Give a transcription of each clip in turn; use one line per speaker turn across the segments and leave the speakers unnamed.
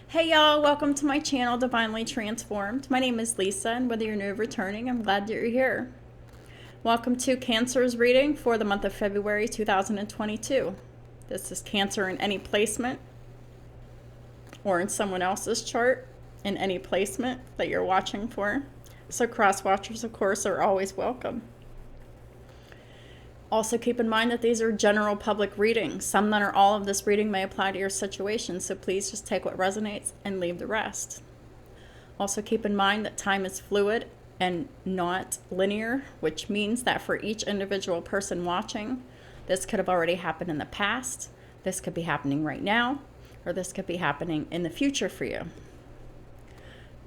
Hey y'all, welcome to my channel, Divinely Transformed. My name is Lisa, and whether you're new or returning, I'm glad that you're here. Welcome to Cancer's reading for the month of February 2022. This is Cancer in any placement or in someone else's chart in any placement that you're watching for. So cross watchers, of course, are always welcome. Also keep in mind that these are general public readings. Some, that are all of this reading, may apply to your situation, so please just take what resonates and leave the rest. Also keep in mind that time is fluid and not linear, which means that for each individual person watching, this could have already happened in the past, this could be happening right now, or this could be happening in the future for you.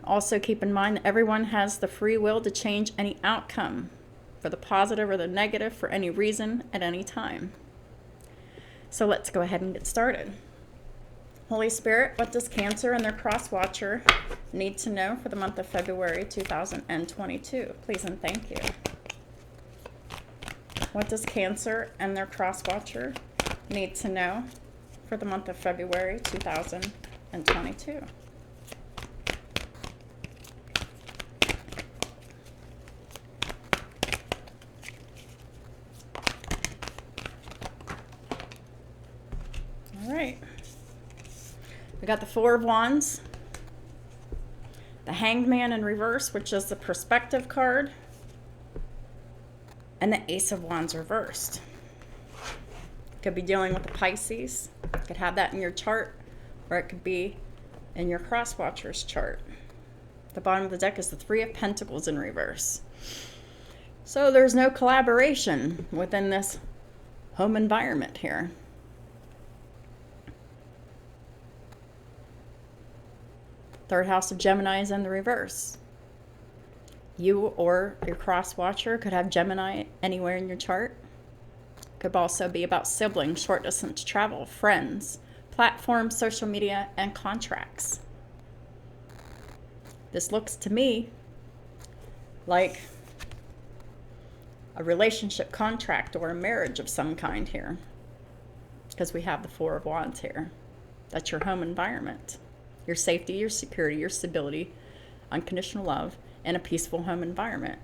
Also keep in mind that everyone has the free will to change any outcome, for the positive or the negative, for any reason at any time. So let's go ahead and get started. Holy Spirit, what does Cancer and their cross watcher need to know for the month of February 2022? Please and thank you. What does Cancer and their cross watcher need to know for the month of February 2022? All right. We got the Four of Wands, the Hanged Man in reverse, which is the perspective card, and the Ace of Wands reversed. Could be dealing with the Pisces. Could have that in your chart, or it could be in your cross watcher's chart. The bottom of the deck is the Three of Pentacles in reverse. So there's no collaboration within this home environment here. Third house of Gemini is in the reverse. You or your cross watcher could have Gemini anywhere in your chart. Could also be about siblings, short distance travel, friends, platforms, social media, and contracts. This looks to me like a relationship contract or a marriage of some kind here, because we have the Four of Wands here. That's your home environment. Your safety, your security, your stability, unconditional love, and a peaceful home environment.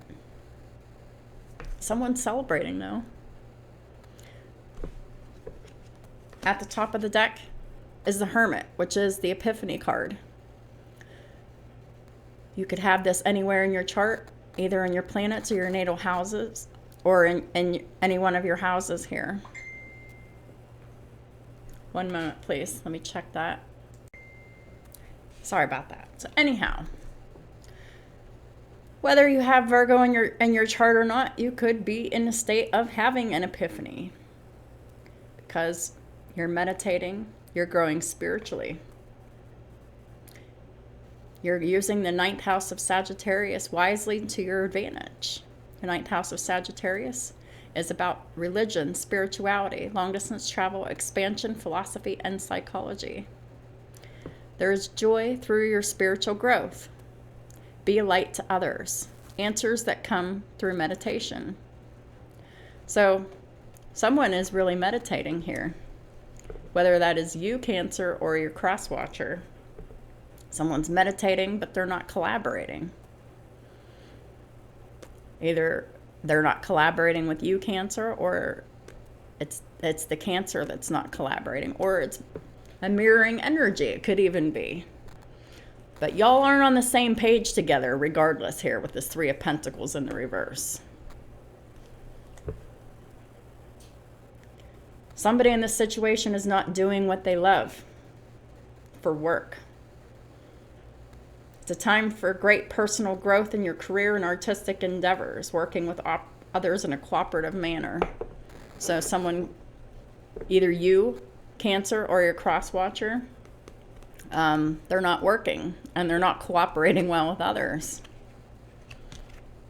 Someone's celebrating, though. At the top of the deck is the Hermit, which is the Epiphany card. You could have this anywhere in your chart, either in your planets or your natal houses, or in any one of your houses here. One moment, please. Let me check that. Sorry about that. So anyhow, whether you have Virgo in your chart or not, you could be in a state of having an epiphany, because you're meditating, you're growing spiritually. You're using the ninth house of Sagittarius wisely to your advantage. The ninth house of Sagittarius is about religion, spirituality, long distance travel, expansion, philosophy, and psychology. There is joy through your spiritual growth. Be a light to others. Answers that come through meditation. So someone is really meditating here. Whether that is you, Cancer, or your cross watcher. Someone's meditating, but they're not collaborating. Either they're not collaborating with you, Cancer, or it's the Cancer that's not collaborating, or it's a mirroring energy, it could even be. But y'all aren't on the same page together regardless here with this Three of Pentacles in the reverse. Somebody in this situation is not doing what they love for work. It's a time for great personal growth in your career and artistic endeavors, working with others in a cooperative manner. So someone, either you, Cancer, or your cross watcher, they're not working and they're not cooperating well with others.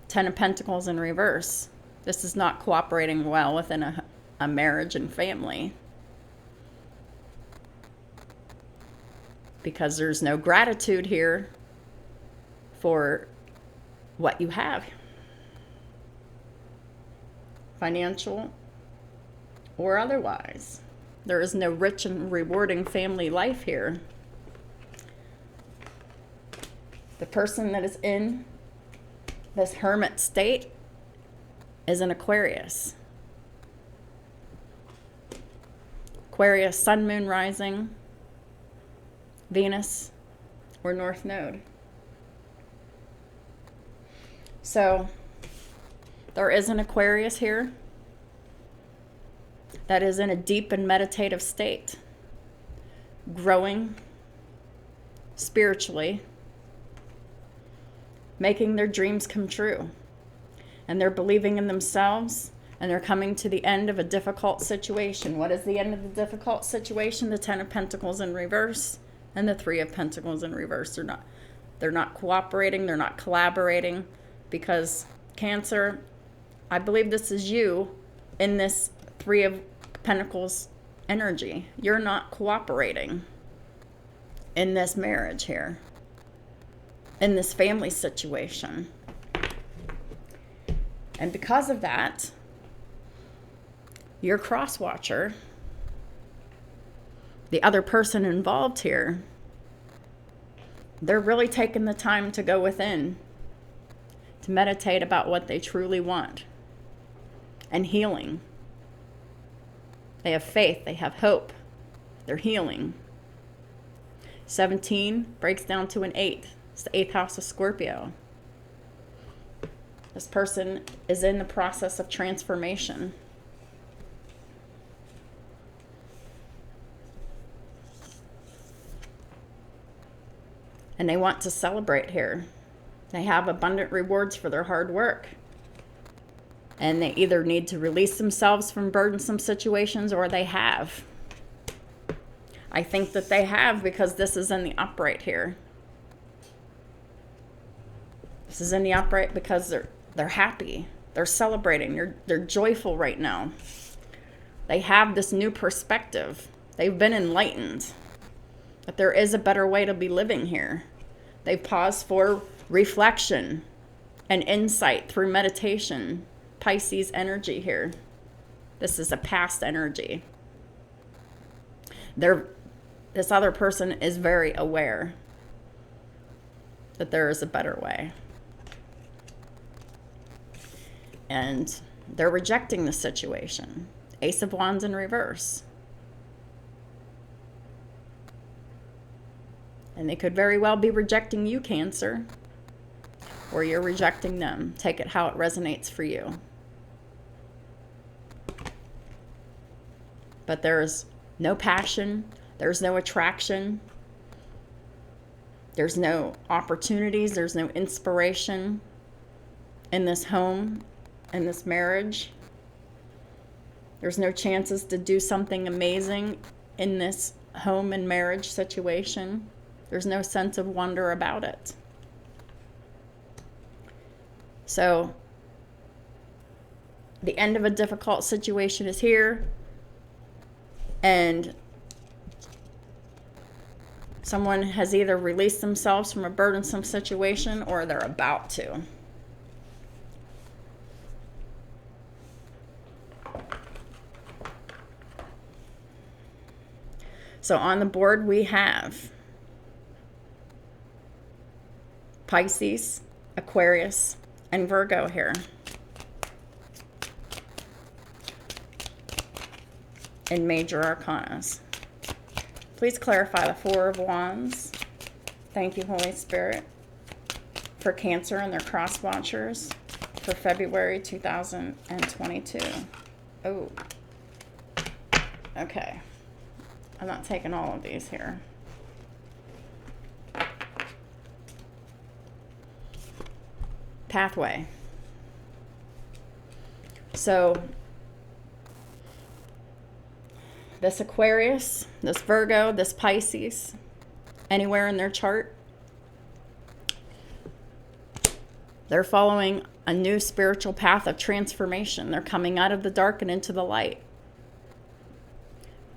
Ten of Pentacles in reverse. This is not cooperating well within a marriage and family, because there's no gratitude here for what you have, financial or otherwise. There is no rich and rewarding family life here. The person that is in this Hermit state is an Aquarius. Aquarius, Sun, Moon, Rising, Venus, or North Node. So there is an Aquarius here that is in a deep and meditative state, growing spiritually, making their dreams come true. And they're believing in themselves, and they're coming to the end of a difficult situation. What is the end of the difficult situation? The Ten of Pentacles in reverse and the Three of Pentacles in reverse. They're not cooperating, they're not collaborating, because Cancer, I believe this is you in this Three of Pentacles energy. You're not cooperating in this marriage here, in this family situation. And because of that, your cross-watcher, the other person involved here, they're really taking the time to go within, to meditate about what they truly want, and healing. They have faith, they have hope, they're healing. 17 breaks down to an 8. It's the 8th house of Scorpio. This person is in the process of transformation. And they want to celebrate here. They have abundant rewards for their hard work. And they either need to release themselves from burdensome situations, or they have. I think that they have, because this is in the upright here. This is in the upright because they're happy. They're celebrating. They're joyful right now. They have this new perspective. They've been enlightened that there is a better way to be living here. They've paused for reflection and insight through meditation. Pisces energy here. This is a past energy. This other person is very aware that there is a better way. And they're rejecting the situation. Ace of Wands in reverse. And they could very well be rejecting you, Cancer. Or you're rejecting them. Take it how it resonates for you. But there's no passion. There's no attraction. There's no opportunities. There's no inspiration in this home, in this marriage. There's no chances to do something amazing in this home and marriage situation. There's no sense of wonder about it. So, the end of a difficult situation is here. And someone has either released themselves from a burdensome situation, or they're about to. So on the board we have Pisces, Aquarius, and Virgo here. In major arcanas. Please clarify the Four of Wands. Thank you, Holy Spirit, for Cancer and their cross watchers for February 2022. Oh. Okay. I'm not taking all of these here. Pathway. So, this Aquarius, this Virgo, this Pisces, anywhere in their chart, they're following a new spiritual path of transformation. They're coming out of the dark and into the light.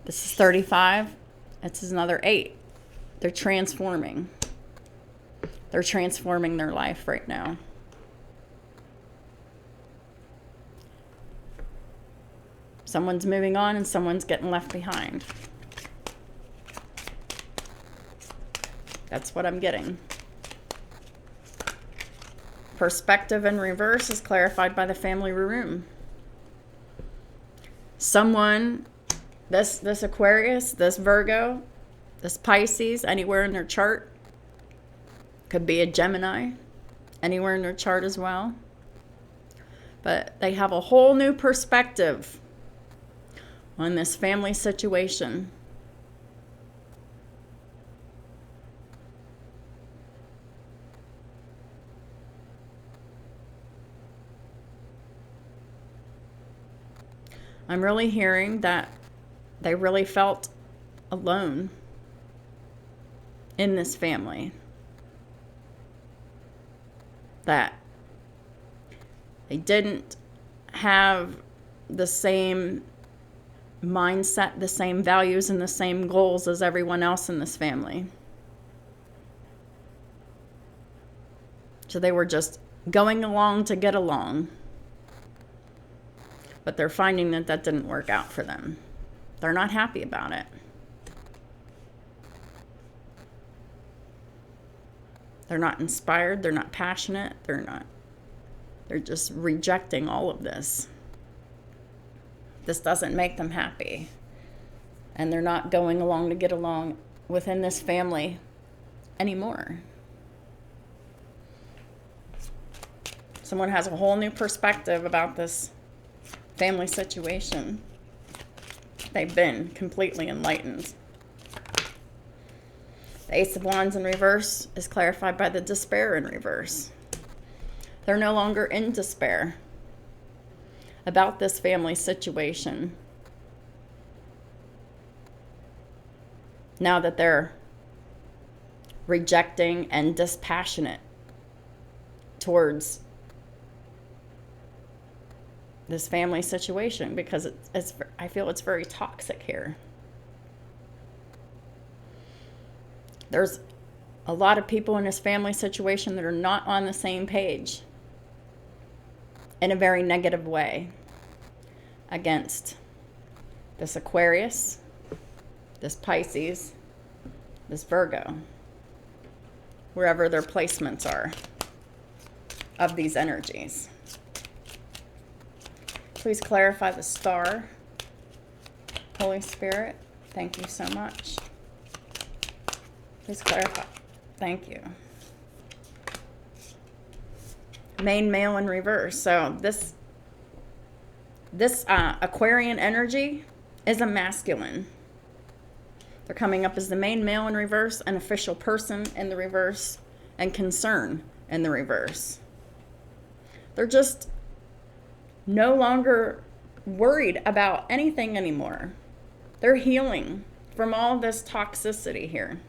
This is 35. This is another 8. They're transforming. They're transforming their life right now. Someone's moving on and someone's getting left behind. That's what I'm getting. Perspective in reverse is clarified by the family room. Someone, this Aquarius, this Virgo, this Pisces, anywhere in their chart, could be a Gemini, anywhere in their chart as well. But they have a whole new perspective on this family situation. I'm really hearing that they really felt alone in this family. That they didn't have the same mindset, the same values, and the same goals as everyone else in this family. So they were just going along to get along. But they're finding that that didn't work out for them. They're not happy about it. They're not inspired. They're not passionate. They're just rejecting all of this. This doesn't make them happy. And they're not going along to get along within this family anymore. Someone has a whole new perspective about this family situation. They've been completely enlightened. The Ace of Wands in reverse is clarified by the despair in reverse. They're no longer in despair about this family situation. Now that they're rejecting and dispassionate towards this family situation, because I feel it's very toxic here. There's a lot of people in this family situation that are not on the same page in a very negative way against this Aquarius, this Pisces, this Virgo, wherever their placements are of these energies. Please clarify the star. Holy Spirit, thank you so much. Please clarify. Thank you. Main male in reverse. So this Aquarian energy is a masculine. They're coming up as the main male in reverse, an official person in the reverse, and concern in the reverse. They're just no longer worried about anything anymore. They're healing from all this toxicity here.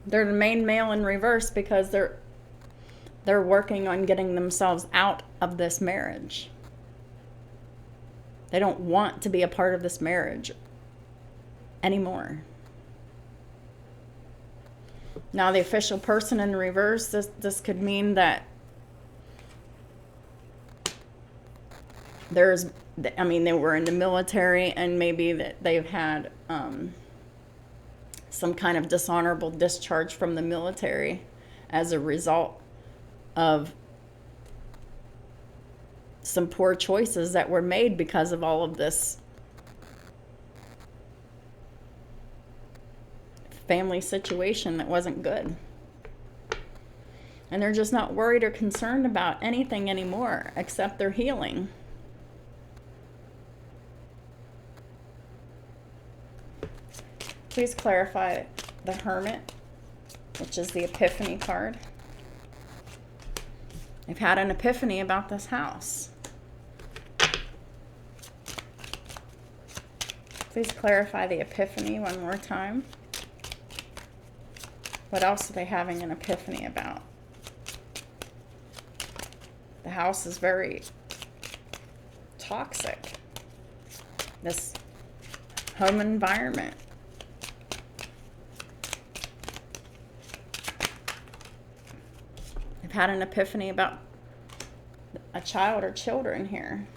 They're the main male in reverse because they're working on getting themselves out of this marriage. They don't want to be a part of this marriage anymore. Now, the official person in reverse, this could mean that they were in the military, and maybe that they've had some kind of dishonorable discharge from the military as a result of some poor choices that were made because of all of this family situation that wasn't good. And they're just not worried or concerned about anything anymore except their healing. Please clarify the Hermit, which is the Epiphany card. They've had an epiphany about this house. Please clarify the Epiphany one more time. What else are they having an epiphany about? The house is very toxic. This home environment. They've had an epiphany about a child or children here.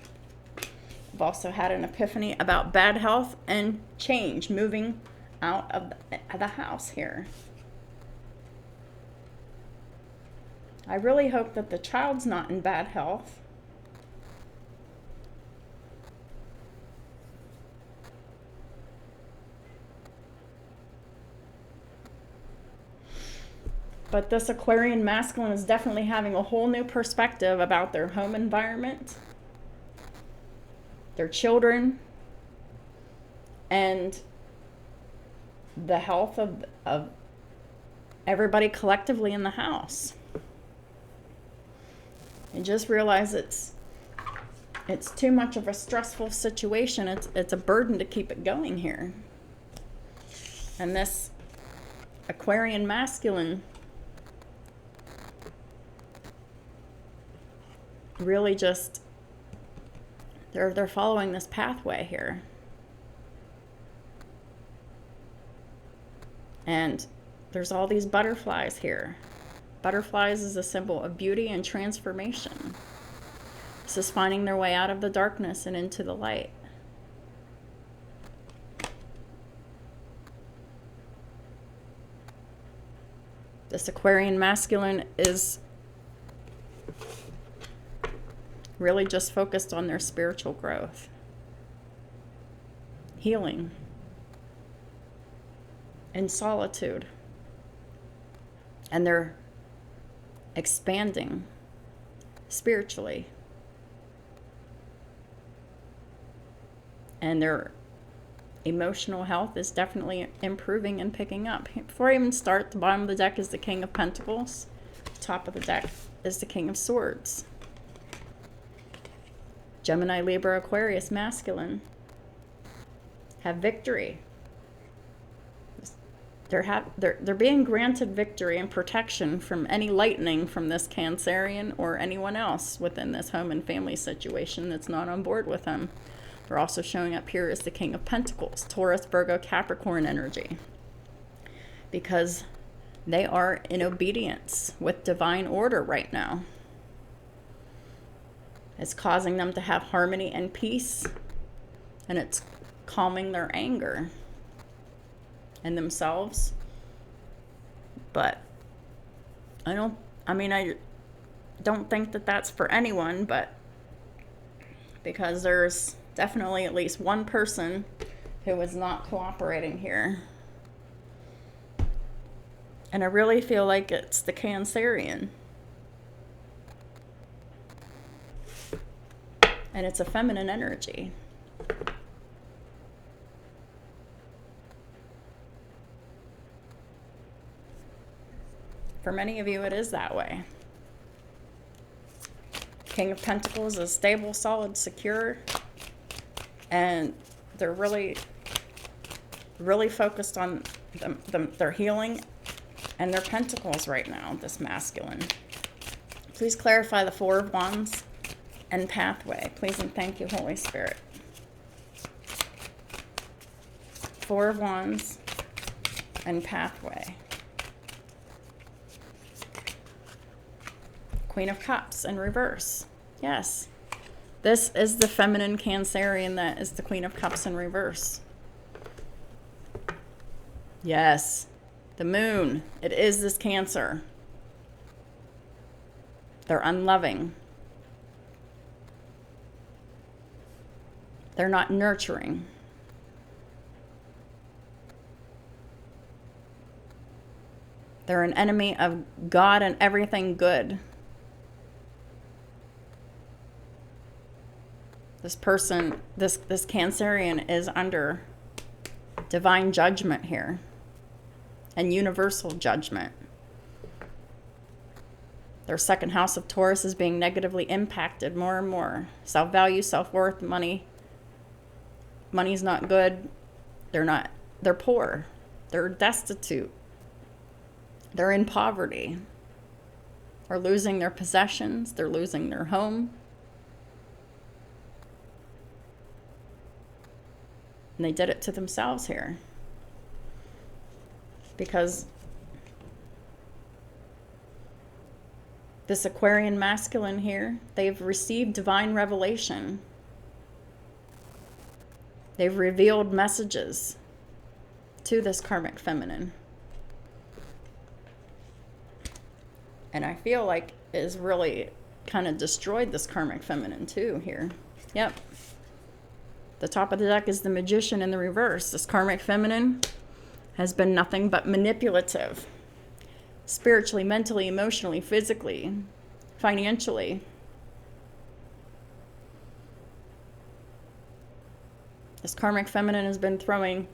They've also had an epiphany about bad health and change, moving out of the house here. I really hope that the child's not in bad health. But this Aquarian masculine is definitely having a whole new perspective about their home environment, their children, and the health of everybody collectively in the house. And just realize it's too much of a stressful situation. It's a burden to keep it going here. And this Aquarian masculine really just, they're following this pathway here. And there's all these butterflies here. Butterflies is a symbol of beauty and transformation. This is finding their way out of the darkness and into the light. This Aquarian masculine is really just focused on their spiritual growth, healing, and solitude. And they're expanding spiritually. And their emotional health is definitely improving and picking up. Before I even start, the bottom of the deck is the King of Pentacles. The top of the deck is the King of Swords. Gemini, Libra, Aquarius, masculine have victory. They're being granted victory and protection from any lightning from this Cancerian or anyone else within this home and family situation that's not on board with them. They're also showing up here as the King of Pentacles, Taurus, Virgo, Capricorn energy, because they are in obedience with divine order right now. It's causing them to have harmony and peace, and it's calming their anger in themselves. But I don't think that that's for anyone, but because there's definitely at least one person who is not cooperating here. And I really feel like it's the Cancerian. And it's a feminine energy. For many of you, it is that way. King of Pentacles is stable, solid, secure. And they're really, really focused on their healing and their pentacles right now, this masculine. Please clarify the Four of Wands and pathway. Please and thank you, Holy Spirit. Four of Wands and pathway. Queen of Cups in reverse. Yes. This is the feminine Cancerian that is the Queen of Cups in reverse. Yes. The moon. It is this Cancer. They're unloving. They're not nurturing. They're an enemy of God and everything good. This person, this Cancerian is under divine judgment here and universal judgment. Their second house of Taurus is being negatively impacted more and more. Self-value, self-worth, money. Money's not good. They're poor. They're destitute. They're in poverty. They're losing their possessions. They're losing their home. And they did it to themselves here. Because this Aquarian masculine here, they've received divine revelation. They've revealed messages to this karmic feminine. And I feel like is really kind of destroyed this karmic feminine too here. Yep. The top of the deck is the Magician in the reverse. This karmic feminine has been nothing but manipulative. Spiritually, mentally, emotionally, physically, financially. This karmic feminine has been throwing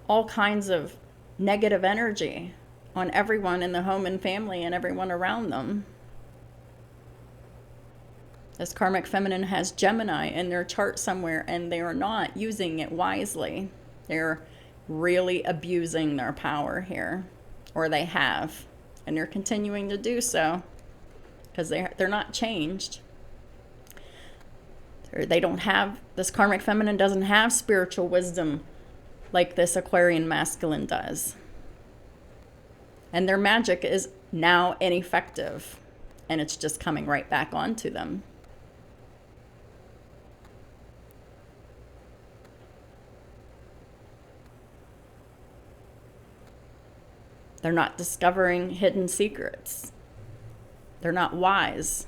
all kinds of negative energy on everyone in the home and family and everyone around them. This karmic feminine has Gemini in their chart somewhere, and they are not using it wisely. They're really abusing their power here, or they have, and they're continuing to do so because they're not changed. They don't have, this karmic feminine doesn't have spiritual wisdom like this Aquarian masculine does. And their magic is now ineffective, and it's just coming right back onto them. They're not discovering hidden secrets. They're not wise.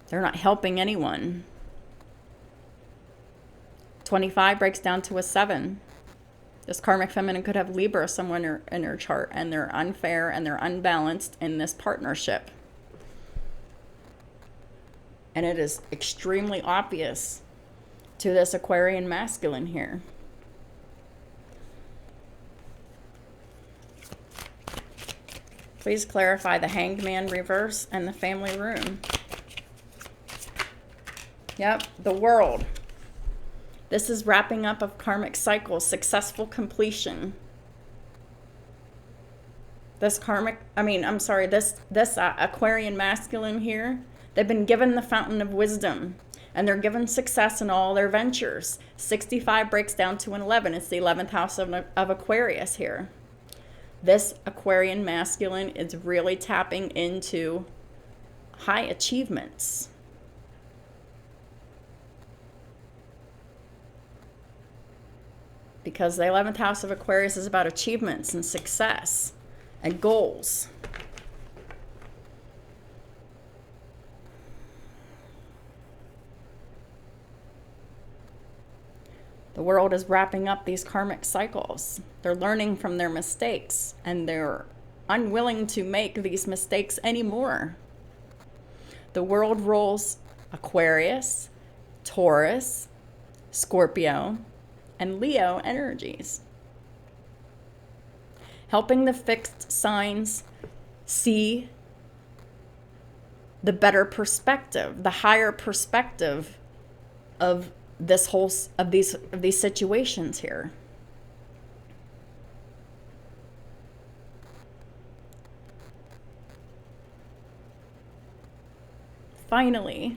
They're not helping anyone. 25 breaks down to a 7. This karmic feminine could have Libra somewhere in her chart, and they're unfair and they're unbalanced in this partnership. And it is extremely obvious to this Aquarian masculine here. Please clarify the Hanged Man reverse and the family room. Yep, the World. This is wrapping up of karmic cycles, successful completion. This Aquarian masculine here, they've been given the fountain of wisdom, and they're given success in all their ventures. 65 breaks down to an 11. It's the 11th house of Aquarius here. This Aquarian masculine is really tapping into high achievements. Because the 11th house of Aquarius is about achievements and success and goals. The World is wrapping up these karmic cycles. They're learning from their mistakes, and they're unwilling to make these mistakes anymore. The World rules Aquarius, Taurus, Scorpio, and Leo energies, helping the fixed signs see the better perspective, the higher perspective of these situations here. Finally,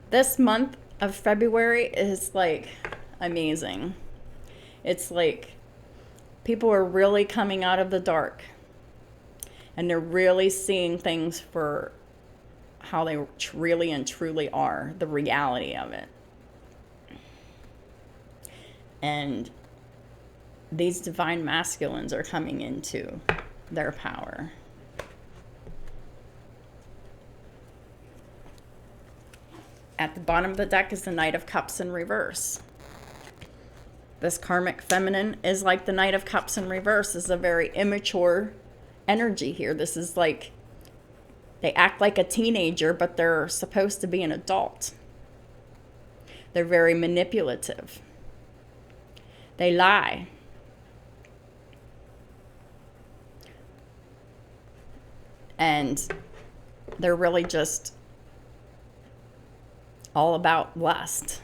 this month of February is like amazing. It's like people are really coming out of the dark, and they're really seeing things for how they really and truly are, the reality of it. And these divine masculines are coming into their power. At the bottom of the deck is the Knight of Cups in reverse. This karmic feminine is like the Knight of Cups in reverse. This is a very immature energy here. This is like, they act like a teenager, but they're supposed to be an adult. They're very manipulative. They lie. And they're really just all about lust.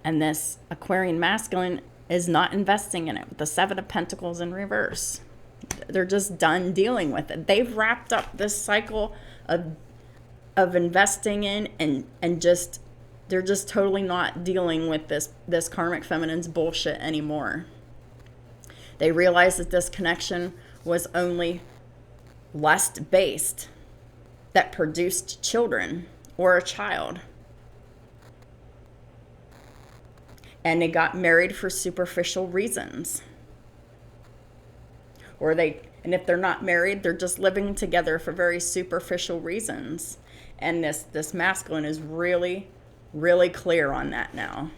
And this Aquarian masculine is not investing in it with the Seven of Pentacles in reverse. They're just done dealing with it. They've wrapped up this cycle of investing in and just, they're just totally not dealing with this karmic feminine's bullshit anymore. They realize that this connection was only lust based, that produced children, or a child. And they got married for superficial reasons. And if they're not married, they're just living together for very superficial reasons. And this masculine is really, really clear on that now.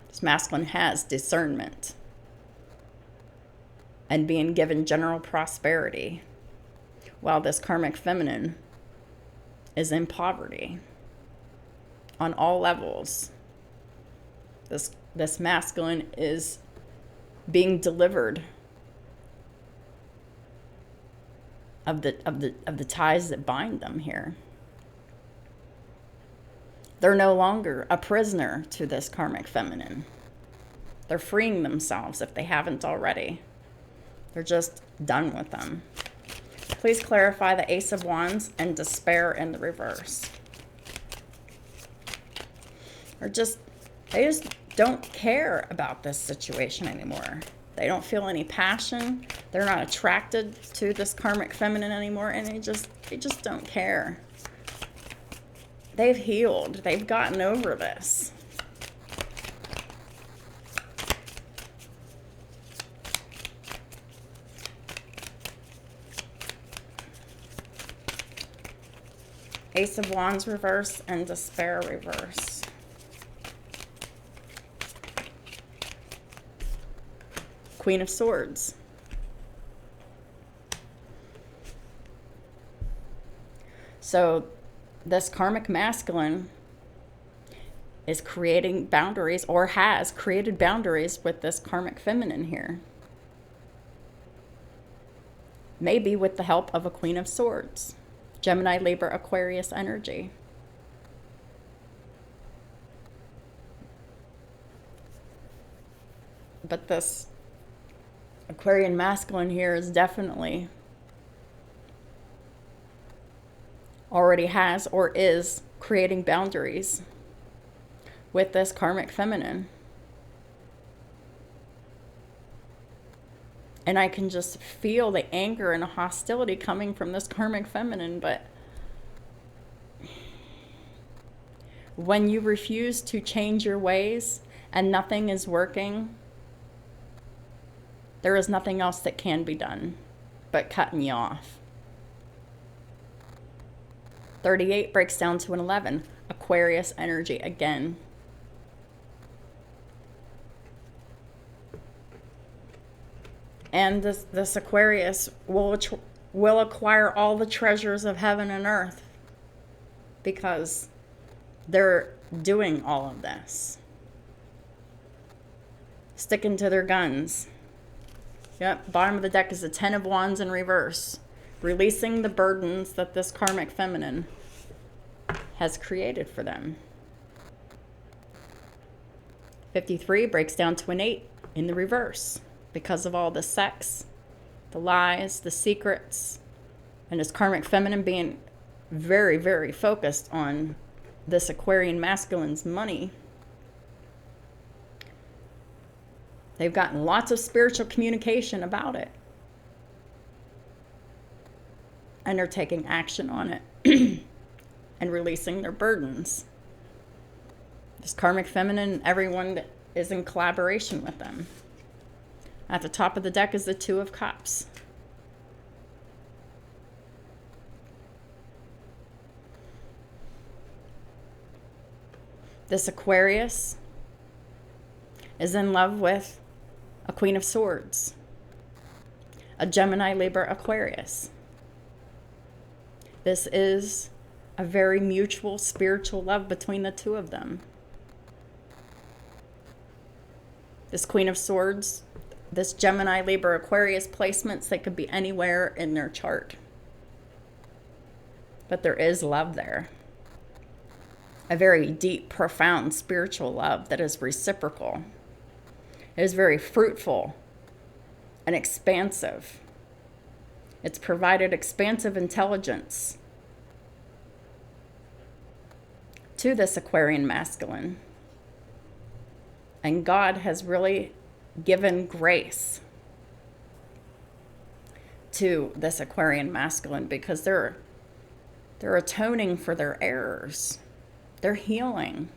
This masculine has discernment and being given general prosperity, while this karmic feminine is in poverty on all levels. This masculine is being delivered of the ties that bind them here. They're no longer a prisoner to this karmic feminine. They're freeing themselves if they haven't already. They're just done with them. Please clarify the Ace of Wands and despair in the reverse. They just don't care about this situation anymore. They don't feel any passion. They're not attracted to this karmic feminine anymore, and they just don't care. They've healed. They've gotten over this. Ace of Wands reverse and despair reverse. Queen of Swords. So this karmic masculine is creating boundaries, or has created boundaries with this karmic feminine here. Maybe with the help of a Queen of Swords. Gemini, Libra, Aquarius energy. But this Aquarian masculine here is definitely already has or is creating boundaries with this karmic feminine. And I can just feel the anger and the hostility coming from this karmic feminine. But when you refuse to change your ways and nothing is working, there is nothing else that can be done but cutting you off. 38 breaks down to an 11. Aquarius energy again. And this Aquarius will acquire all the treasures of heaven and earth because they're doing all of this. Sticking to their guns. Yep, bottom of the deck is the Ten of Wands in reverse. Releasing the burdens that this karmic feminine has created for them. 53 breaks down to an 8 in the reverse because of all the sex, the lies, the secrets, and this karmic feminine being very, very focused on this Aquarian masculine's money. They've gotten lots of spiritual communication about it. And they're taking action on it and releasing their burdens. This karmic feminine and everyone that is in collaboration with them. At the top of the deck is the Two of Cups. This Aquarius is in love with a Queen of Swords, a Gemini, Libra, Aquarius. This is a very mutual spiritual love between the two of them. This Queen of Swords, this Gemini, Libra, Aquarius placements, they could be anywhere in their chart. But there is love there. A very deep, profound spiritual love that is reciprocal. It is very fruitful and expansive. It's provided expansive intelligence to this Aquarian masculine. And God has really given grace to this Aquarian masculine because they're They're atoning for their errors. They're healing.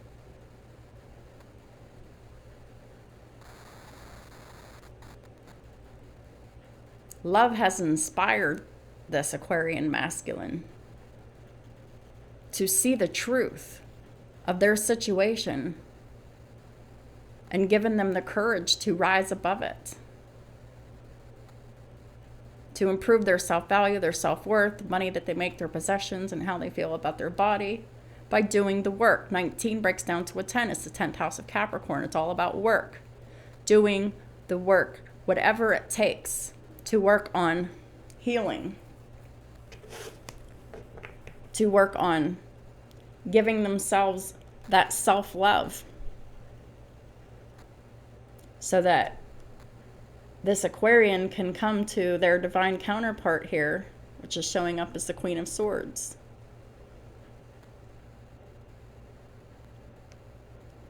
Love has inspired this Aquarian masculine to see the truth of their situation and given them the courage to rise above it, to improve their self-value, their self-worth, the money that they make, their possessions, and how they feel about their body by doing the work. 19 breaks down to a 10. It's the 10th house of Capricorn. It's all about work, doing the work, whatever it takes to work on healing, to work on giving themselves that self-love, so that this Aquarian can come to their divine counterpart here, which is showing up as the Queen of Swords.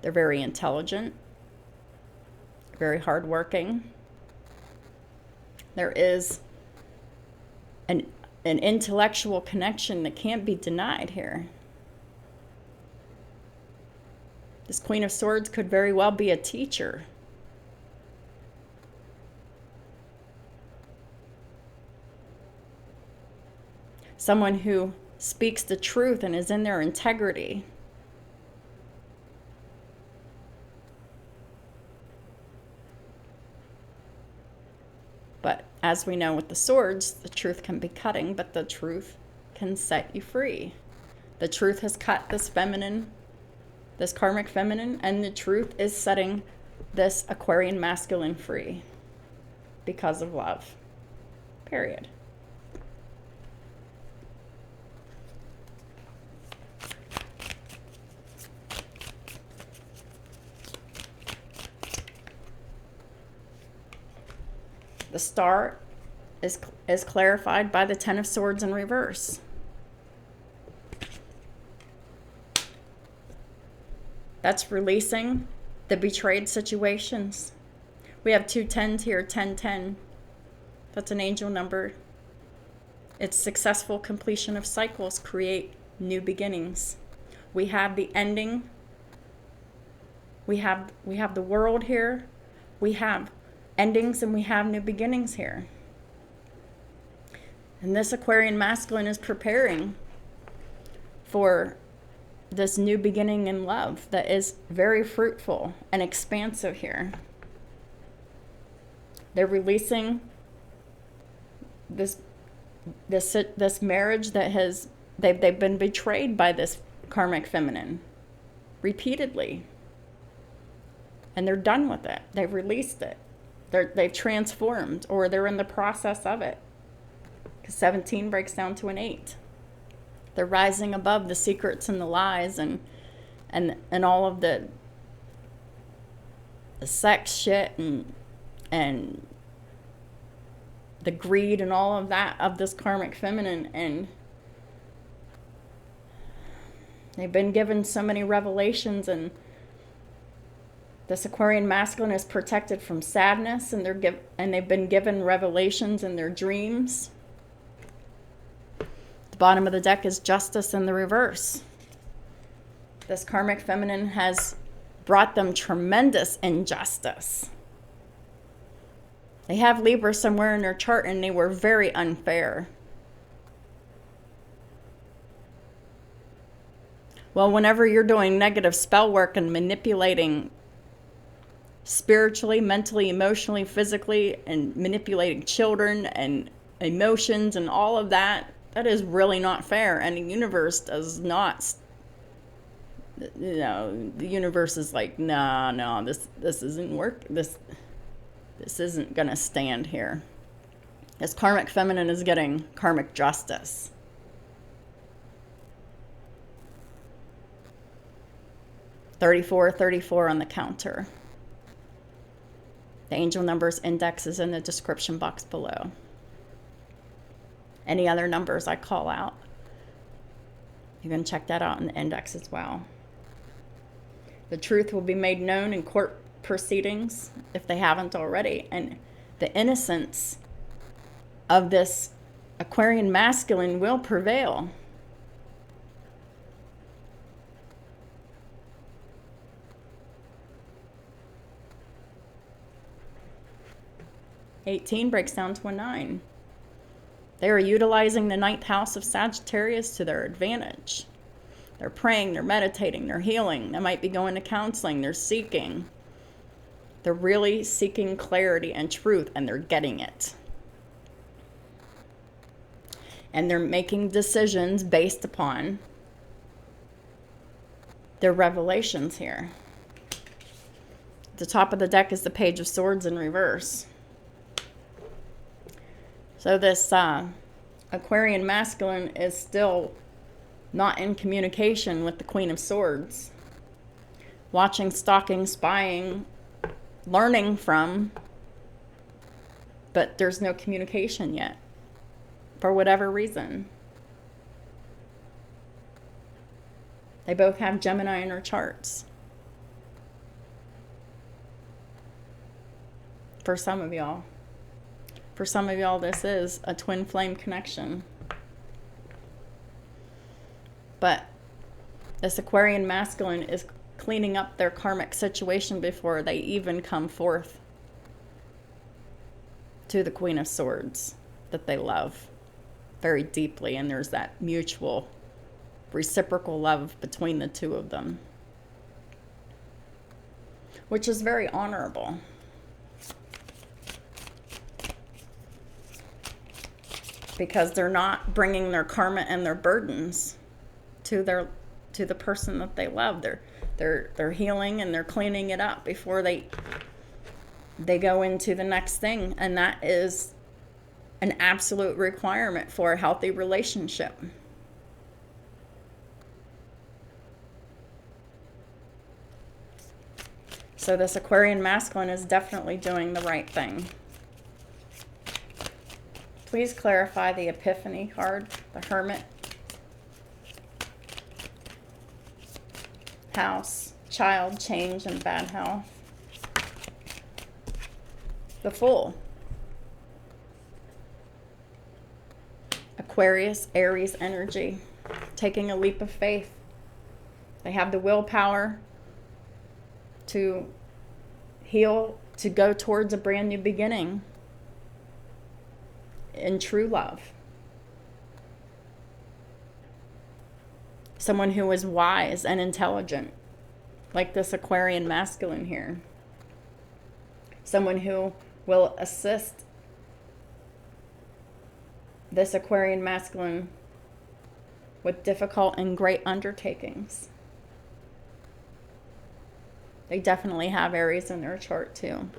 They're very intelligent, very hardworking. There is an intellectual connection that can't be denied here. This Queen of Swords could very well be a teacher. Someone who speaks the truth and is in their integrity. But as we know with the swords, the truth can be cutting, but the truth can set you free. The truth has cut this feminine, this karmic feminine, and the truth is setting this Aquarian masculine free because of love. Period. The star is clarified by the 10 of Swords in reverse. That's releasing the betrayed situations. We have 2 10s here, 10-10. That's an angel number. It's successful completion of cycles, create new beginnings. We have the ending. We have the world here. We have endings and we have new beginnings here. And this Aquarian masculine is preparing for this new beginning in love that is very fruitful and expansive here. They're releasing this marriage that has they've been betrayed by this karmic feminine repeatedly. And they're done with it. They've released it. They've transformed, or they're in the process of it. Because 17 breaks down to an 8. They're rising above the secrets and the lies and all of the sex shit and the greed and all of that of this karmic feminine. And they've been given so many revelations, and this Aquarian masculine is protected from sadness, and they've been given revelations in their dreams. The bottom of the deck is Justice in the reverse. This karmic feminine has brought them tremendous injustice. They have Libra somewhere in their chart, and they were very unfair. Well, whenever you're doing negative spell work and manipulating spiritually, mentally, emotionally, physically, and manipulating children and emotions and all of that, that is really not fair. And the universe does not, the universe is like, no, this isn't work. This isn't gonna stand here. This karmic feminine is getting karmic justice. $34 on the counter. The angel numbers index is in the description box below. Any other numbers I call out, you can check that out in the index as well. The truth will be made known in court proceedings if they haven't already. And the innocence of this Aquarian masculine will prevail. 18 breaks down to a 9. They are utilizing the 9th house of Sagittarius to their advantage. They're praying, they're meditating, they're healing. They might be going to counseling, they're seeking. They're really seeking clarity and truth, and they're getting it. And they're making decisions based upon their revelations here. At the top of the deck is the Page of Swords in reverse. So this Aquarian masculine is still not in communication with the Queen of Swords. Watching, stalking, spying, learning from, but there's no communication yet, for whatever reason. They both have Gemini in their charts. For some of y'all. For some of y'all, this is a twin flame connection. But this Aquarian masculine is cleaning up their karmic situation before they even come forth to the Queen of Swords that they love very deeply. And there's that mutual, reciprocal love between the two of them, which is very honorable. Because they're not bringing their karma and their burdens to the person that they love. They're healing and they're cleaning it up before they go into the next thing, and that is an absolute requirement for a healthy relationship. So this Aquarian masculine is definitely doing the right thing. Please clarify the Epiphany card, the Hermit. House, child, change, and bad health. The Fool. Aquarius, Aries energy. Taking a leap of faith. They have the willpower to heal, to go towards a brand new beginning in true love. Someone who is wise and intelligent, like this Aquarian masculine here. Someone who will assist this Aquarian masculine with difficult and great undertakings. They definitely have Aries in their chart too.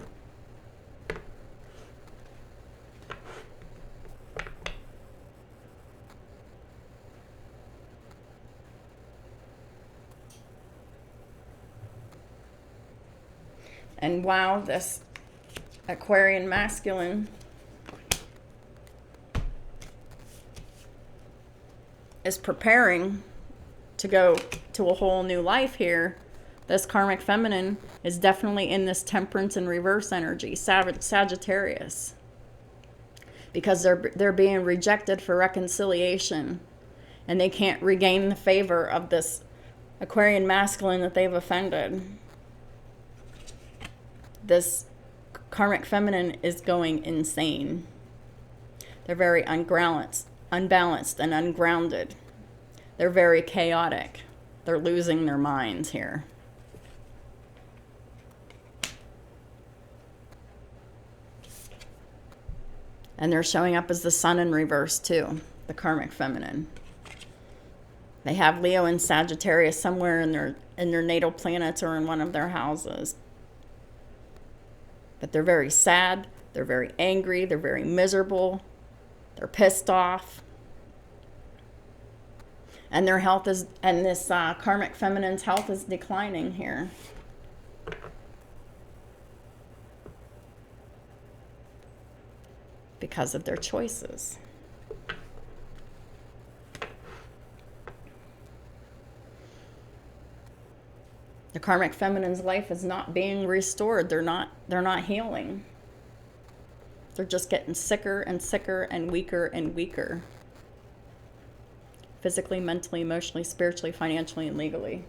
And wow, this Aquarian masculine is preparing to go to a whole new life here. This karmic feminine is definitely in this Temperance and reverse energy, Sagittarius. Because they're being rejected for reconciliation. And they can't regain the favor of this Aquarian masculine that they've offended. This karmic feminine is going insane. They're very unbalanced and ungrounded. They're very chaotic. They're losing their minds here. And they're showing up as the Sun in reverse too, the karmic feminine. They have Leo and Sagittarius somewhere in their natal planets or in one of their houses. But they're very sad, they're very angry, they're very miserable, they're pissed off. And their health is, and this karmic feminine's health is declining here. Because of their choices. The karmic feminine's life is not being restored. They're not healing. They're just getting sicker and sicker and weaker. Physically, mentally, emotionally, spiritually, financially, and legally.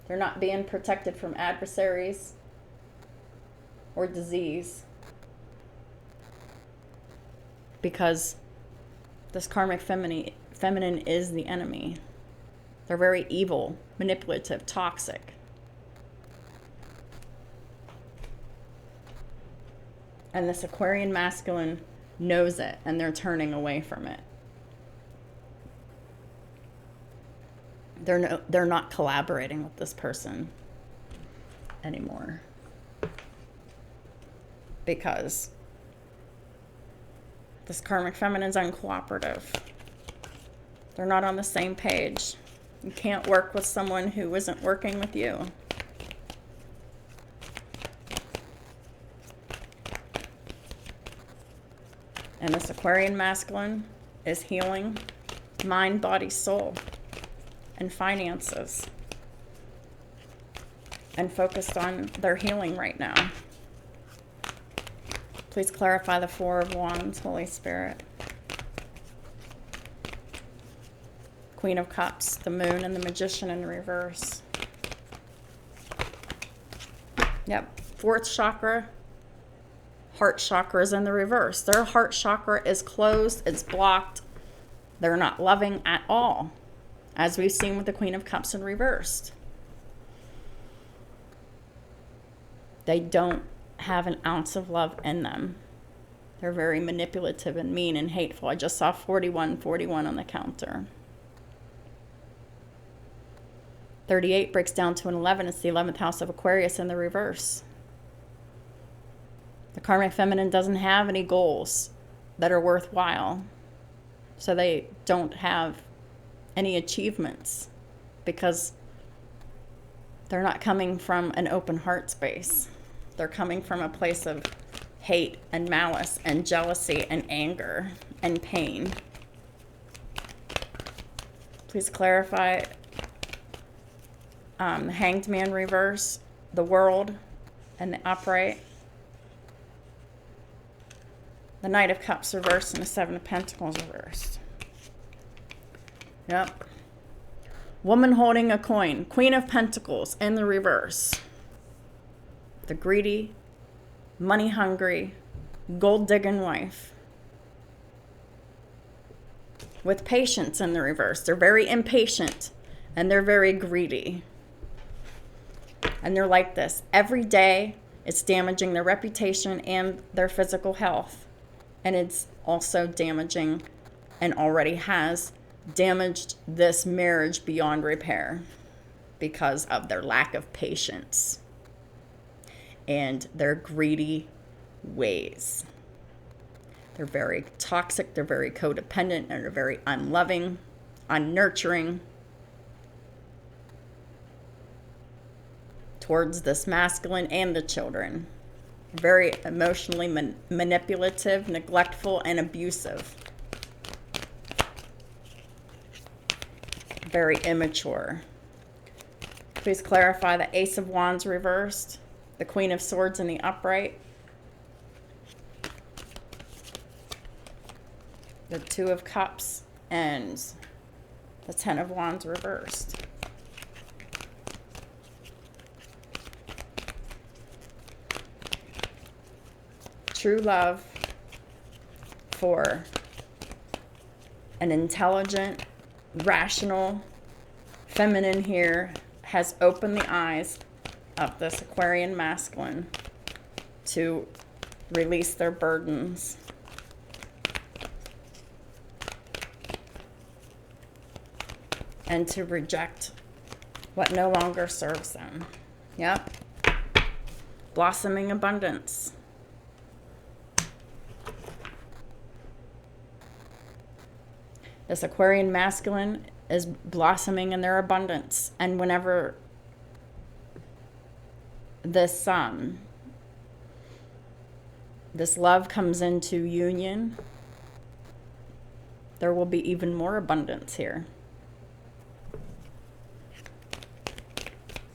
They're not being protected from adversaries. or disease. Because this karmic feminine is the enemy. They're very evil, manipulative, toxic. And this Aquarian masculine knows it, and they're turning away from it. They're not collaborating with this person anymore. Because this karmic feminine is uncooperative. They're not on the same page. You can't work with someone who isn't working with you. And this Aquarian masculine is healing mind, body, soul, and finances. And focused on their healing right now. Please clarify the Four of Wands, Holy Spirit. Queen of Cups, the Moon, and the Magician in reverse. Yep, fourth chakra, heart chakra is in the reverse. Their heart chakra is closed, it's blocked. They're not loving at all, as we've seen with the Queen of Cups in reversed. They don't have an ounce of love in them. They're very manipulative and mean and hateful. I just saw 41 on the counter. 38 breaks down to an 11. It's the 11th house of Aquarius in the reverse. The karmic feminine doesn't have any goals that are worthwhile. So they don't have any achievements because they're not coming from an open heart space. They're coming from a place of hate and malice and jealousy and anger and pain. Please clarify the Hanged Man reverse, the World, and the Upright. The Knight of Cups reversed and the Seven of Pentacles reversed. Yep. Woman holding a coin. Queen of Pentacles in the reverse. The greedy, money-hungry, gold-digging wife. With patience in the reverse. They're very impatient and they're very greedy. And they're like this. Every day, it's damaging their reputation and their physical health. And it's also damaging, and already has damaged this marriage beyond repair because of their lack of patience and their greedy ways. They're very toxic, they're very codependent, and they're very unloving, unnurturing towards this masculine and the children. Very emotionally manipulative, neglectful, and abusive. Very immature. Please clarify the Ace of Wands reversed, the Queen of Swords in the upright, the Two of Cups, and the Ten of Wands reversed. True love for an intelligent, rational, feminine here has opened the eyes of this Aquarian masculine to release their burdens. And to reject what no longer serves them. Yep. Blossoming abundance. This Aquarian masculine is blossoming in their abundance. And whenever this love comes into union, there will be even more abundance here.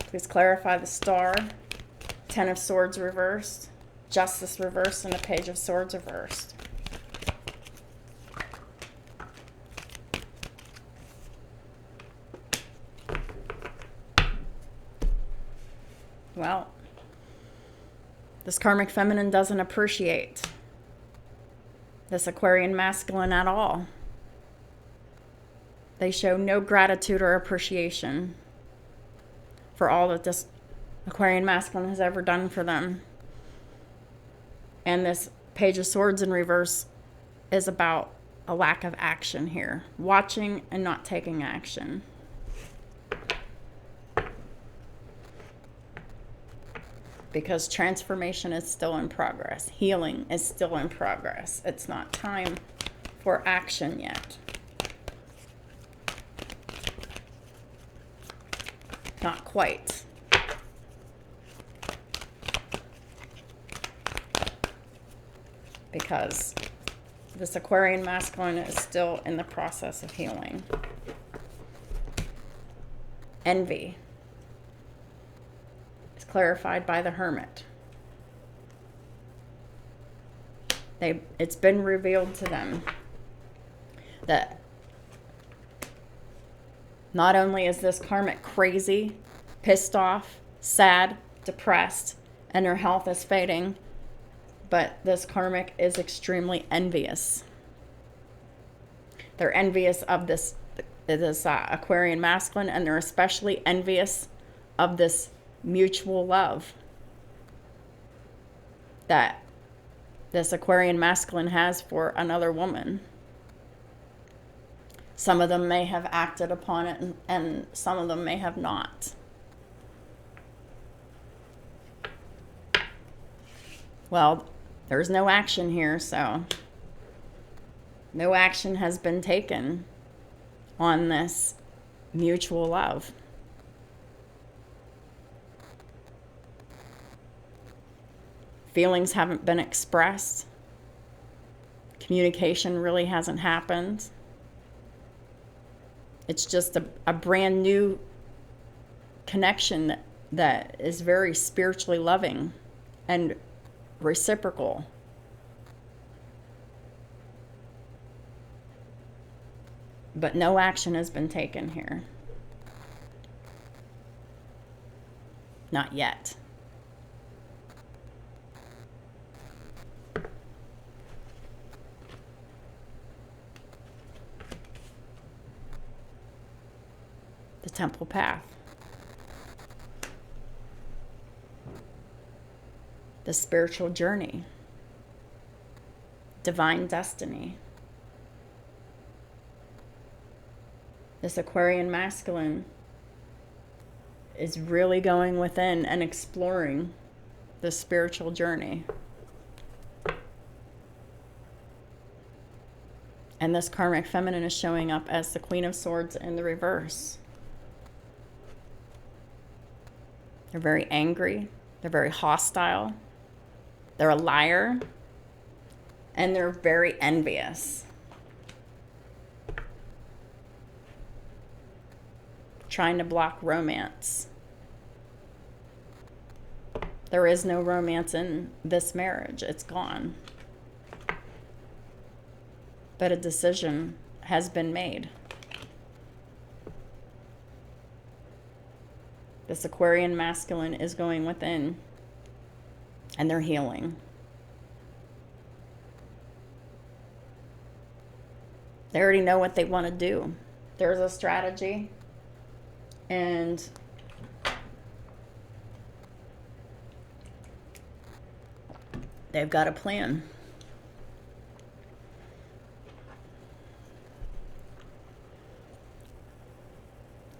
Please clarify the Star, Ten of Swords reversed, Justice reversed, and a Page of Swords reversed. Well, This karmic feminine doesn't appreciate this Aquarian masculine at all. They show no gratitude or appreciation for all that this Aquarian masculine has ever done for them. And this Page of Swords in reverse is about a lack of action here. Watching and not taking action. Because transformation is still in progress. Healing is still in progress. It's not time for action yet. Not quite. Because this Aquarian masculine is still in the process of healing. Envy is clarified by the Hermit. It's been revealed to them that not only is this karmic crazy, pissed off, sad, depressed, and her health is fading, but this karmic is extremely envious. They're envious of this Aquarian masculine, and they're especially envious of this mutual love that this Aquarian masculine has for another woman. Some of them may have acted upon it, and some of them may have not. Well, there's no action here, so no action has been taken on this mutual love. Feelings haven't been expressed. Communication really hasn't happened. It's just a brand new connection that is very spiritually loving and reciprocal. But no action has been taken here. Not yet. The Temple Path. The spiritual journey. Divine destiny. This Aquarian masculine is really going within and exploring the spiritual journey. And this karmic feminine is showing up as the Queen of Swords in the reverse. They're very angry. They're very hostile. They're a liar. And they're very envious. Trying to block romance. There is no romance in this marriage. It's gone. But a decision has been made. This Aquarian masculine is going within, and they're healing. They already know what they want to do. There's a strategy, and they've got a plan.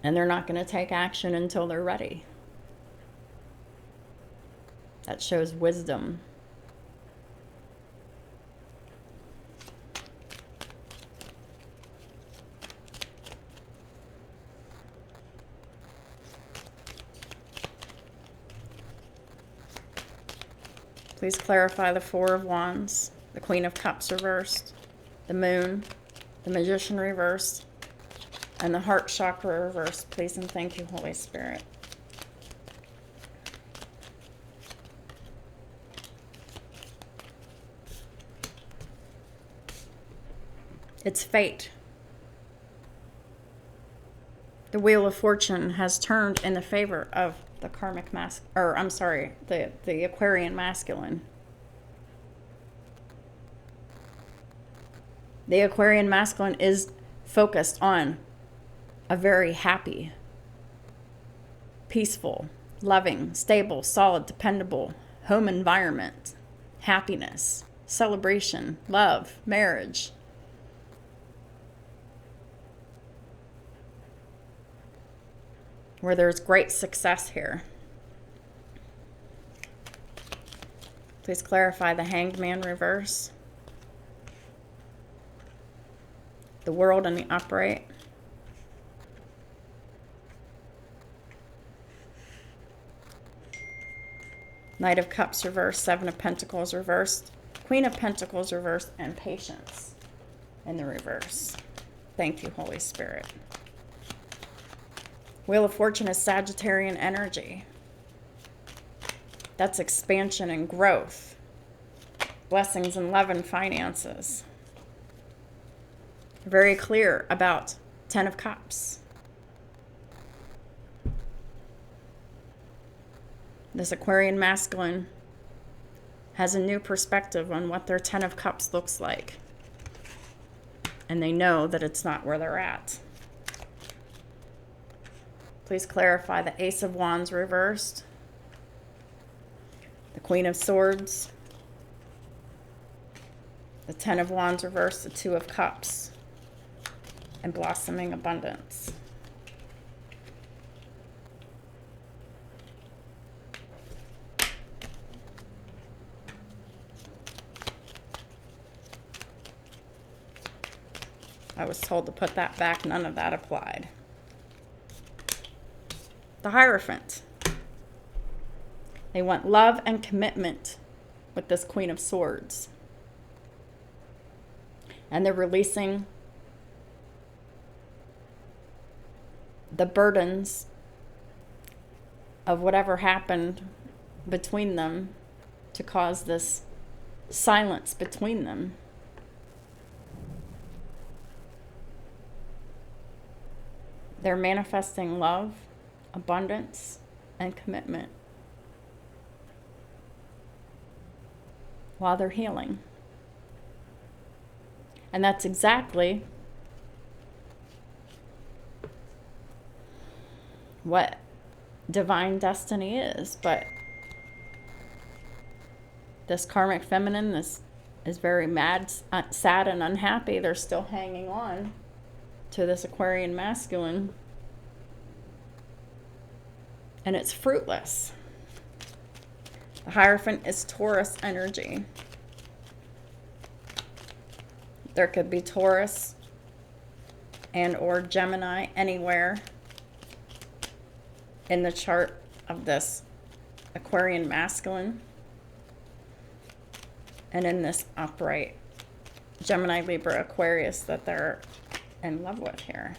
And they're not going to take action until they're ready. That shows wisdom. Please clarify the Four of Wands, the Queen of Cups reversed, the Moon, the Magician reversed, and the Heart Chakra reversed. Please and thank you, Holy Spirit. It's fate. The Wheel of Fortune has turned in the favor of the karmic the Aquarian masculine. The Aquarian masculine is focused on a very happy, peaceful, loving, stable, solid, dependable home environment, happiness, celebration, love, marriage. Where there's great success here. Please clarify the Hanged Man reverse, the World in the upright, Knight of Cups reversed, Seven of Pentacles reversed, Queen of Pentacles reversed, and Patience in the reverse. Thank you, Holy Spirit. Wheel of Fortune is Sagittarian energy. That's expansion and growth. Blessings and love and finances. Very clear about Ten of Cups. This Aquarian masculine has a new perspective on what their Ten of Cups looks like. And they know that it's not where they're at. Please clarify the Ace of Wands reversed, the Queen of Swords, the Ten of Wands reversed, the Two of Cups, and blossoming abundance. I was told to put that back. None of that applied. The Hierophant. They want love and commitment with this Queen of Swords. And they're releasing the burdens of whatever happened between them to cause this silence between them. They're manifesting love, abundance, and commitment while they're healing. And that's exactly what divine destiny is. But this karmic feminine is very mad, sad, and unhappy. They're still hanging on to this Aquarian masculine. And it's fruitless. The Hierophant is Taurus energy. There could be Taurus and or Gemini anywhere in the chart of this Aquarian masculine. And in this upright Gemini, Libra, Aquarius that they're in love with here.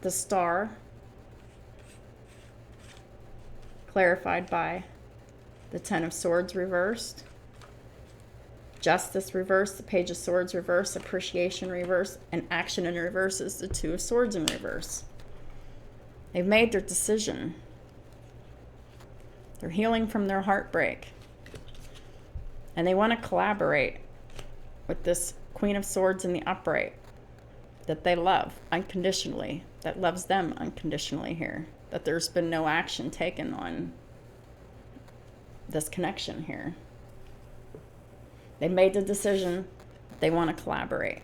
The Star, clarified by the Ten of Swords reversed, Justice reversed, the Page of Swords reversed, Appreciation reversed, and Action in reverse is the Two of Swords in reverse. They've made their decision. They're healing from their heartbreak. And they want to collaborate with this Queen of Swords in the upright that they love unconditionally, that loves them unconditionally here, that there's been no action taken on this connection here. They made the decision they want to collaborate,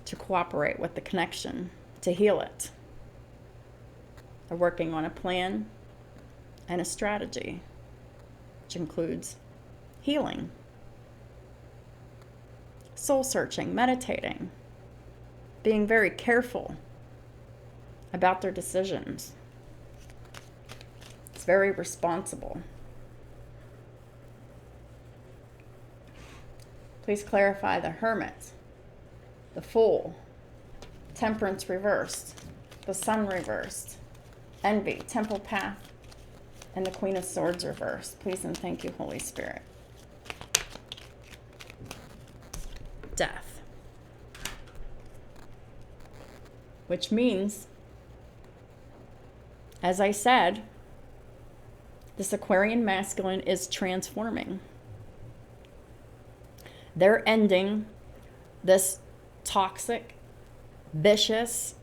to cooperate with the connection, to heal it. They're working on a plan and a strategy, which includes healing, soul searching, meditating, being very careful about their decisions. It's very responsible. Please clarify the Hermit, the Fool, Temperance reversed, the Sun reversed, Envy, Temple Path, and the Queen of Swords reversed. Please and thank you, Holy Spirit. Death. which means, as I said, this Aquarian masculine is transforming. They're ending this toxic, vicious,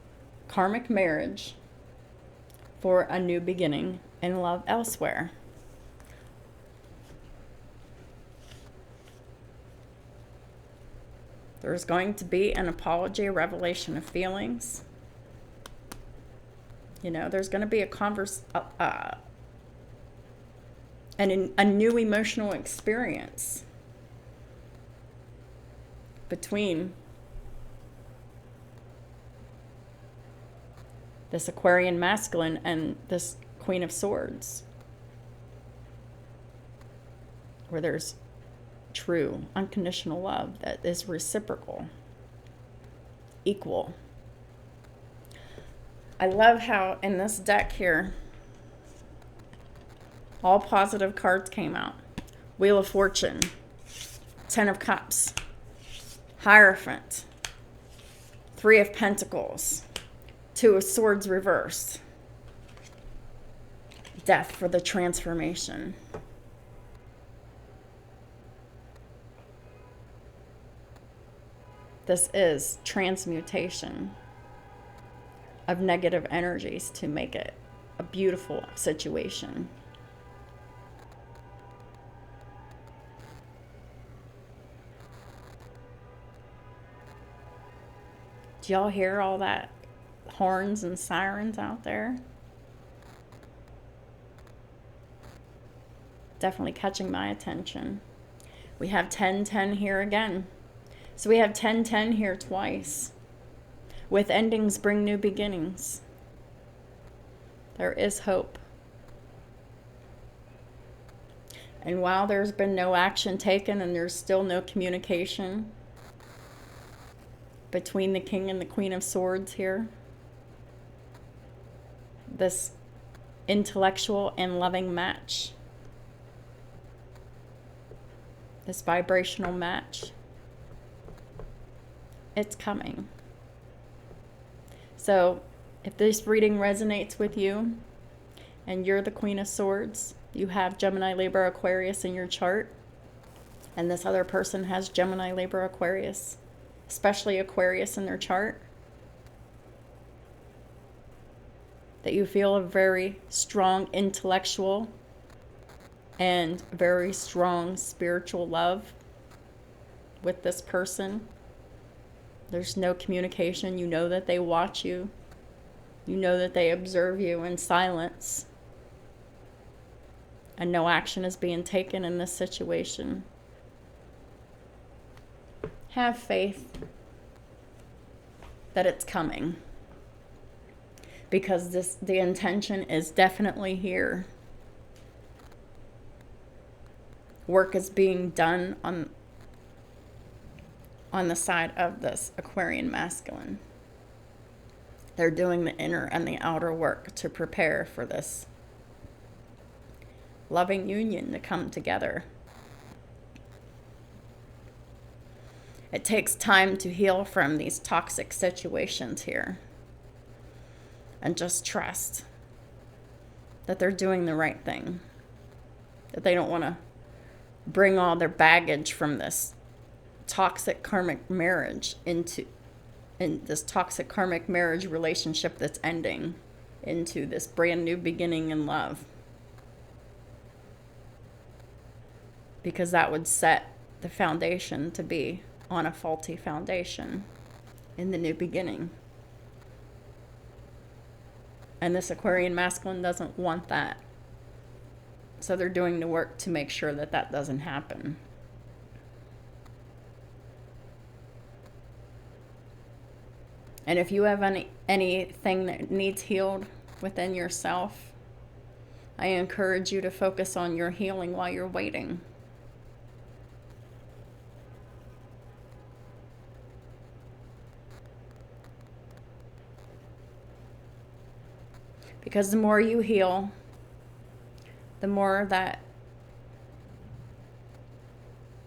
karmic marriage for a new beginning in love elsewhere. There's going to be an apology, a revelation of feelings. You know, there's going to be a new emotional experience between this Aquarian masculine and this Queen of Swords, where there's true, unconditional love that is reciprocal, equal. I love how in this deck here, all positive cards came out. Wheel of Fortune, Ten of Cups, Hierophant, Three of Pentacles, Two of Swords reversed, Death for the transformation. This is transmutation of negative energies to make it a beautiful situation. Do y'all hear all that horns and sirens out there? Definitely catching my attention. We have 10-10 here again. So we have 10-10 here twice. With endings bring new beginnings. There is hope. And while there's been no action taken and there's still no communication between the King and the Queen of Swords here, this intellectual and loving match, this vibrational match, it's coming. So if this reading resonates with you and you're the Queen of Swords, you have Gemini, Libra, Aquarius in your chart, and this other person has Gemini, Libra, Aquarius, especially Aquarius in their chart, that you feel a very strong intellectual and very strong spiritual love with this person. There's no communication. You know that they watch you. You know that they observe you in silence. And no action is being taken in this situation. Have faith that it's coming. Because the intention is definitely here. Work is being done on the side of this Aquarian masculine. They're doing the inner and the outer work to prepare for this loving union to come together. It takes time to heal from these toxic situations here. And just trust that they're doing the right thing. That they don't want to bring all their baggage from this toxic karmic marriage in this toxic karmic marriage relationship that's ending into this brand new beginning in love. Because that would set the foundation to be on a faulty foundation in the new beginning. And this Aquarian masculine doesn't want that. So they're doing the work to make sure that that doesn't happen. And if you have anything that needs healed within yourself, I encourage you to focus on your healing while you're waiting. Because the more you heal, the more that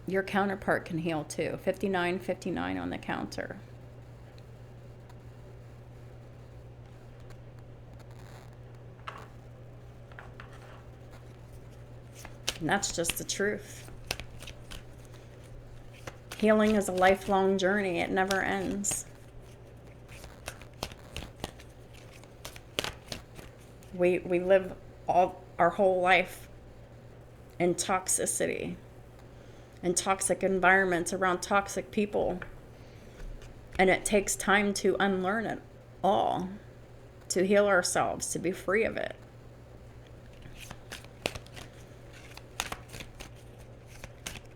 your counterpart can heal too. 59-59 on the counter. And that's just the truth. Healing is a lifelong journey. It never ends. We live our whole life in toxicity, in toxic environments, around toxic people. And it takes time to unlearn it all, to heal ourselves, to be free of it.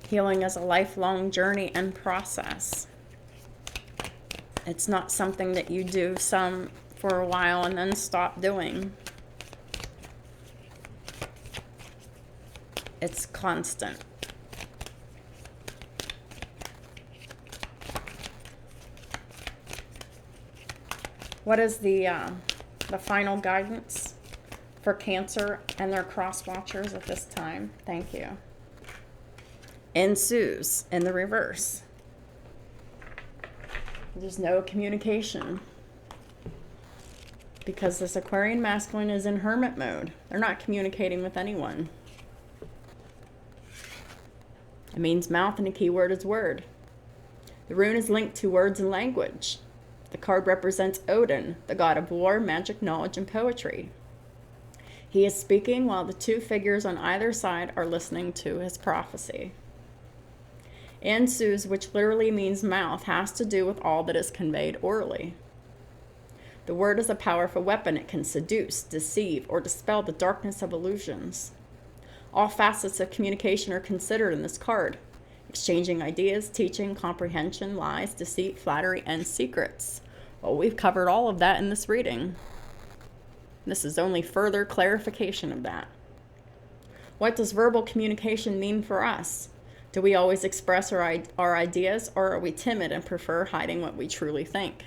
Healing is a lifelong journey and process. It's not something that you do some for a while and then stop doing. It's constant. What is the final guidance for Cancer and their cross watchers at this time? Thank you. Ensues in the reverse. There's no communication. Because this Aquarian masculine is in hermit mode. They're not communicating with anyone. It means mouth, and the key word is word. The rune is linked to words and language. The card represents Odin, the god of war, magic, knowledge, and poetry. He is speaking while the two figures on either side are listening to his prophecy. Ensues, which literally means mouth, has to do with all that is conveyed orally. The word is a powerful weapon. It can seduce, deceive, or dispel the darkness of illusions. All facets of communication are considered in this card. Exchanging ideas, teaching, comprehension, lies, deceit, flattery, and secrets. Well, we've covered all of that in this reading. This is only further clarification of that. What does verbal communication mean for us? Do we always express our ideas, or are we timid and prefer hiding what we truly think?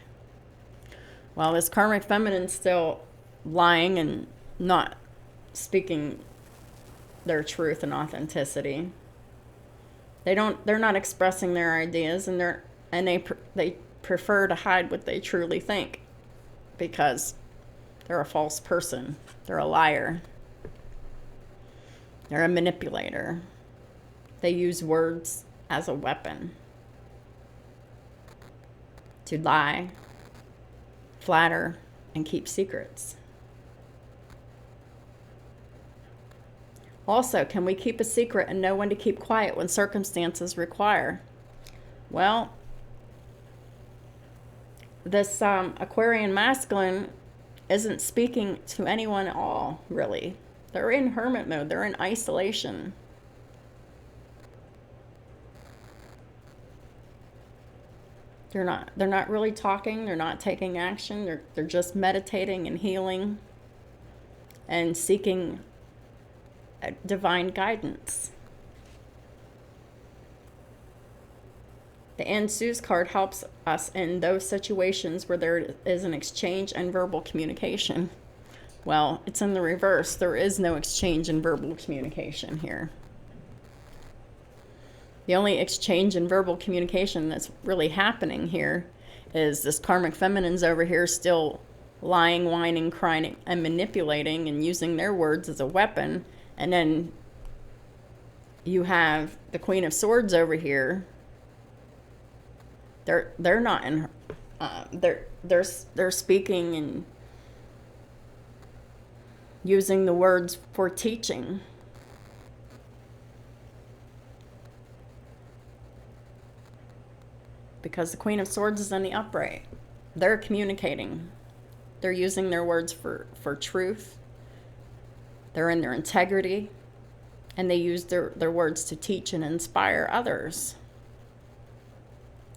Well, this karmic feminine's still lying and not speaking their truth and authenticity. They're not expressing their ideas, and they prefer to hide what they truly think because they're a false person. They're a liar. They're a manipulator. They use words as a weapon to lie, flatter, and keep secrets. Also, can we keep a secret and know when to keep quiet when circumstances require? Well, this Aquarian masculine isn't speaking to anyone at all, really. They're in hermit mode. They're in isolation. They're not really talking. They're not taking action. They're just meditating and healing and seeking divine guidance. The Ensues card helps us in those situations where there is an exchange and verbal communication. Well, it's in the reverse. There is no exchange and verbal communication here. The only exchange and verbal communication that's really happening here is this karmic feminine's over here still lying, whining, crying, and manipulating and using their words as a weapon. And then you have the Queen of Swords over here. They're not in. They're speaking and using the words for teaching. Because the Queen of Swords is in the upright. They're communicating. They're using their words for truth. They're in their integrity. And they use their words to teach and inspire others.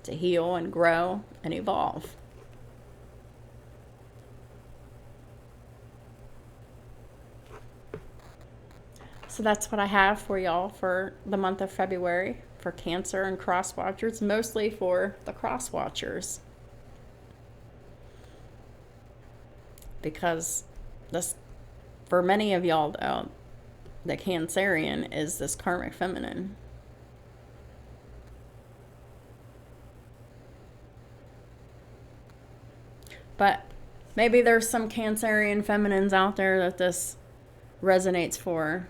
To heal and grow and evolve. So that's what I have for y'all for the month of February. For Cancer and cross watchers, mostly for the cross watchers, because this, for many of y'all though, the Cancerian is this karmic feminine. But maybe there's some Cancerian feminines out there that this resonates for,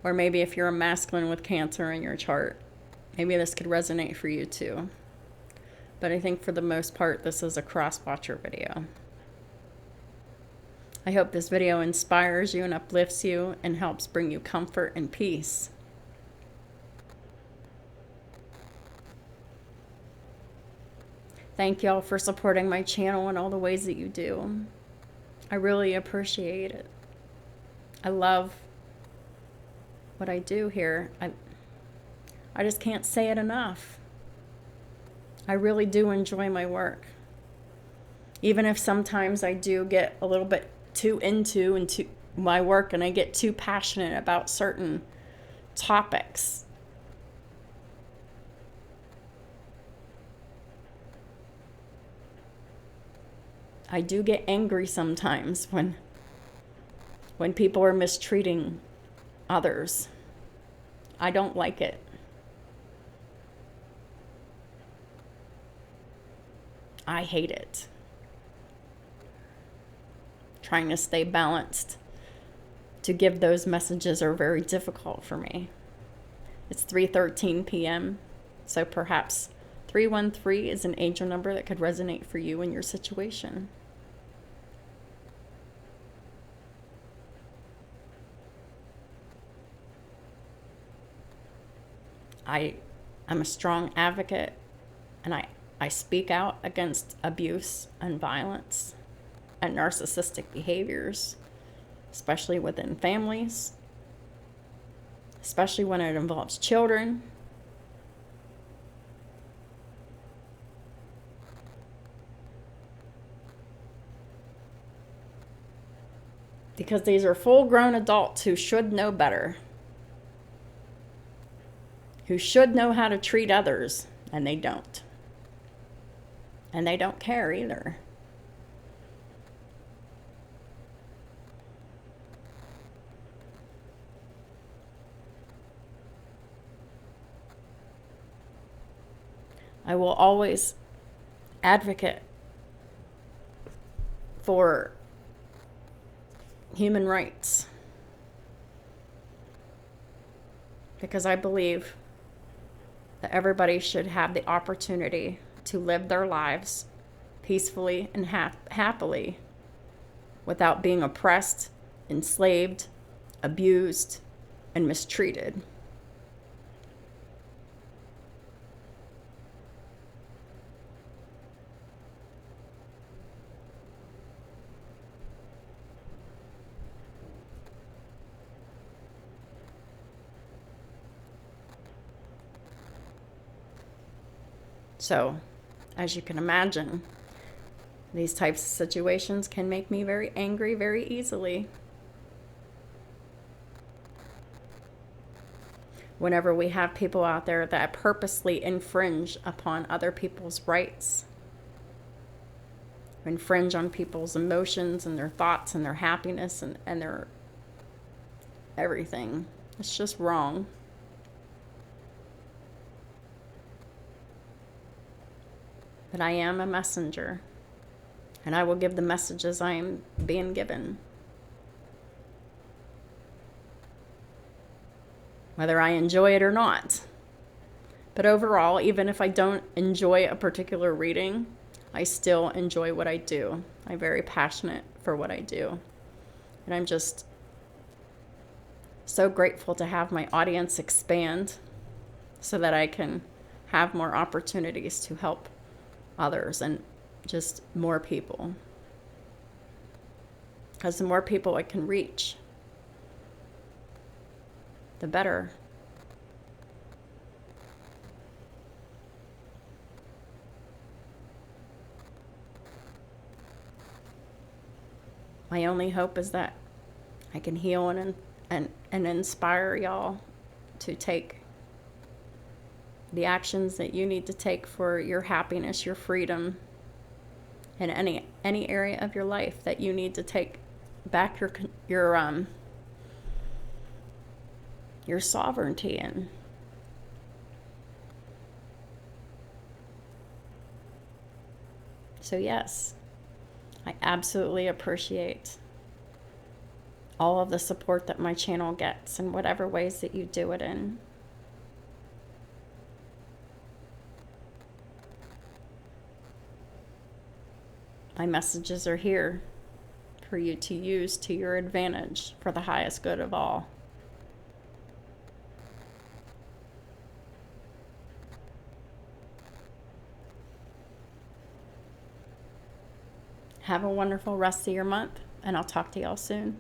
Or maybe if you're a masculine with Cancer in your chart, maybe this could resonate for you too. But I think for the most part, this is a cross-watcher video. I hope this video inspires you and uplifts you and helps bring you comfort and peace. Thank y'all for supporting my channel in all the ways that you do. I really appreciate it. I love what I do here. I just can't say it enough. I really do enjoy my work. Even if sometimes I do get a little bit too into my work and I get too passionate about certain topics. I do get angry sometimes when people are mistreating others. I don't like it. I hate it. Trying to stay balanced to give those messages are very difficult for me. It's 3:13 p.m. So perhaps 313 is an angel number that could resonate for you in your situation. I'm a strong advocate, and I speak out against abuse and violence and narcissistic behaviors, especially within families, especially when it involves children. Because these are full-grown adults who should know better, who should know how to treat others, and they don't. And they don't care either. I will always advocate for human rights, because I believe that everybody should have the opportunity to live their lives peacefully and happily without being oppressed, enslaved, abused, and mistreated. So, as you can imagine, these types of situations can make me very angry very easily. Whenever we have people out there that purposely infringe upon other people's rights, infringe on people's emotions and their thoughts and their happiness and their everything, it's just wrong. But I am a messenger, and I will give the messages I am being given. Whether I enjoy it or not. But overall, even if I don't enjoy a particular reading, I still enjoy what I do. I'm very passionate for what I do. And I'm just so grateful to have my audience expand so that I can have more opportunities to help others and just more people. Because the more people I can reach, the better. My only hope is that I can heal and inspire y'all to take the actions that you need to take for your happiness, your freedom, in any area of your life that you need to take back your sovereignty in. So yes, I absolutely appreciate all of the support that my channel gets in whatever ways that you do it in. My messages are here for you to use to your advantage for the highest good of all. Have a wonderful rest of your month, and I'll talk to y'all soon.